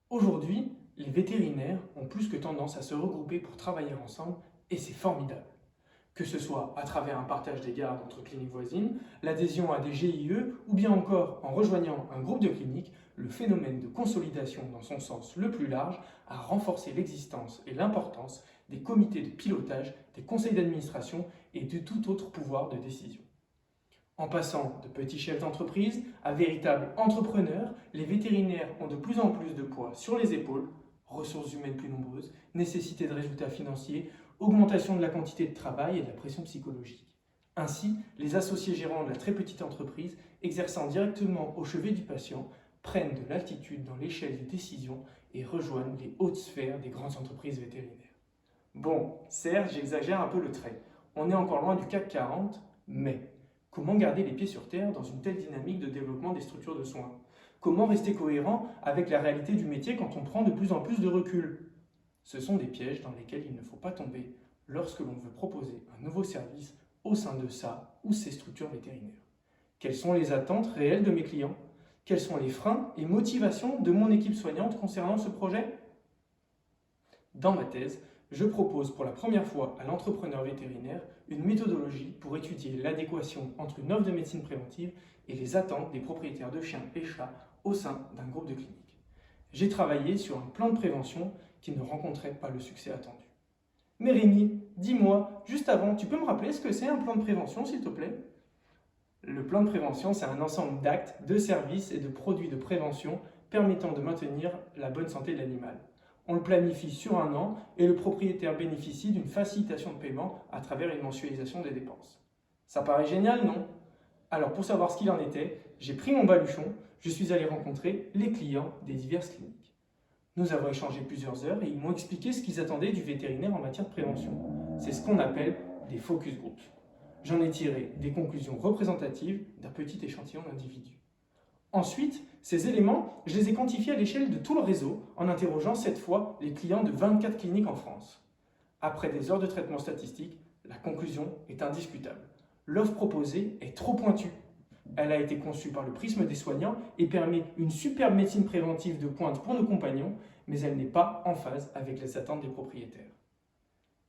Aujourd'hui, les vétérinaires ont plus que tendance à se regrouper pour travailler ensemble et c'est formidable. Que ce soit à travers un partage des gardes entre cliniques voisines, l'adhésion à des GIE ou bien encore en rejoignant un groupe de cliniques, le phénomène de consolidation dans son sens le plus large a renforcé l'existence et l'importance des comités de pilotage, des conseils d'administration et de tout autre pouvoir de décision. En passant de petits chefs d'entreprise à véritables entrepreneurs, les vétérinaires ont de plus en plus de poids sur les épaules, ressources humaines plus nombreuses, nécessité de résultats financiers, augmentation de la quantité de travail et de la pression psychologique. Ainsi, les associés gérants de la très petite entreprise, exerçant directement au chevet du patient, prennent de l'altitude dans l'échelle de décision et rejoignent les hautes sphères des grandes entreprises vétérinaires. Bon, certes, j'exagère un peu le trait. On est encore loin du CAC 40, mais comment garder les pieds sur terre dans une telle dynamique de développement des structures de soins? Comment rester cohérent avec la réalité du métier quand on prend de plus en plus de recul? Ce sont des pièges dans lesquels il ne faut pas tomber lorsque l'on veut proposer un nouveau service au sein de sa ou ces structures vétérinaires. Quelles sont les attentes réelles de mes clients? Quels sont les freins et motivations de mon équipe soignante concernant ce projet? Dans ma thèse, je propose pour la première fois à l'entrepreneur vétérinaire une méthodologie pour étudier l'adéquation entre une offre de médecine préventive et les attentes des propriétaires de chiens et chats au sein d'un groupe de cliniques. J'ai travaillé sur un plan de prévention qui ne rencontrait pas le succès attendu. Mais Rémi, dis-moi, juste avant, tu peux me rappeler ce que c'est un plan de prévention, s'il te plaît? Le plan de prévention, c'est un ensemble d'actes, de services et de produits de prévention permettant de maintenir la bonne santé de l'animal. On le planifie sur un an et le propriétaire bénéficie d'une facilitation de paiement à travers une mensualisation des dépenses. Ça paraît génial, non? Alors pour savoir ce qu'il en était, j'ai pris mon baluchon, je suis allé rencontrer les clients des diverses cliniques. Nous avons échangé plusieurs heures et ils m'ont expliqué ce qu'ils attendaient du vétérinaire en matière de prévention. C'est ce qu'on appelle des focus groups. J'en ai tiré des conclusions représentatives d'un petit échantillon d'individus. Ensuite, ces éléments, je les ai quantifiés à l'échelle de tout le réseau en interrogeant cette fois les clients de 24 cliniques en France. Après des heures de traitement statistique, la conclusion est indiscutable. L'offre proposée est trop pointue. Elle a été conçue par le prisme des soignants et permet une superbe médecine préventive de pointe pour nos compagnons, mais elle n'est pas en phase avec les attentes des propriétaires.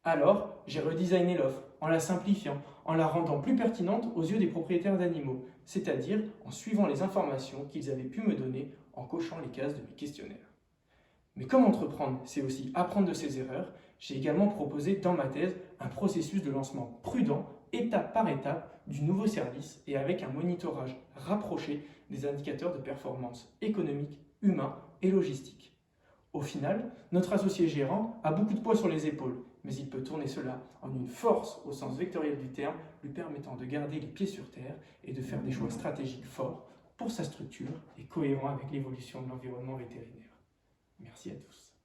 Alors, j'ai redesigné l'offre en la simplifiant, en la rendant plus pertinente aux yeux des propriétaires d'animaux, c'est-à-dire en suivant les informations qu'ils avaient pu me donner en cochant les cases de mes questionnaires. Mais comme entreprendre, c'est aussi apprendre de ses erreurs, j'ai également proposé dans ma thèse un processus de lancement prudent, étape par étape, du nouveau service et avec un monitorage rapproché des indicateurs de performance économique, humain et logistique. Au final, notre associé gérant a beaucoup de poids sur les épaules, mais il peut tourner cela en une force au sens vectoriel du terme, lui permettant de garder les pieds sur terre et de faire des choix stratégiques forts pour sa structure et cohérents avec l'évolution de l'environnement vétérinaire. Merci à tous.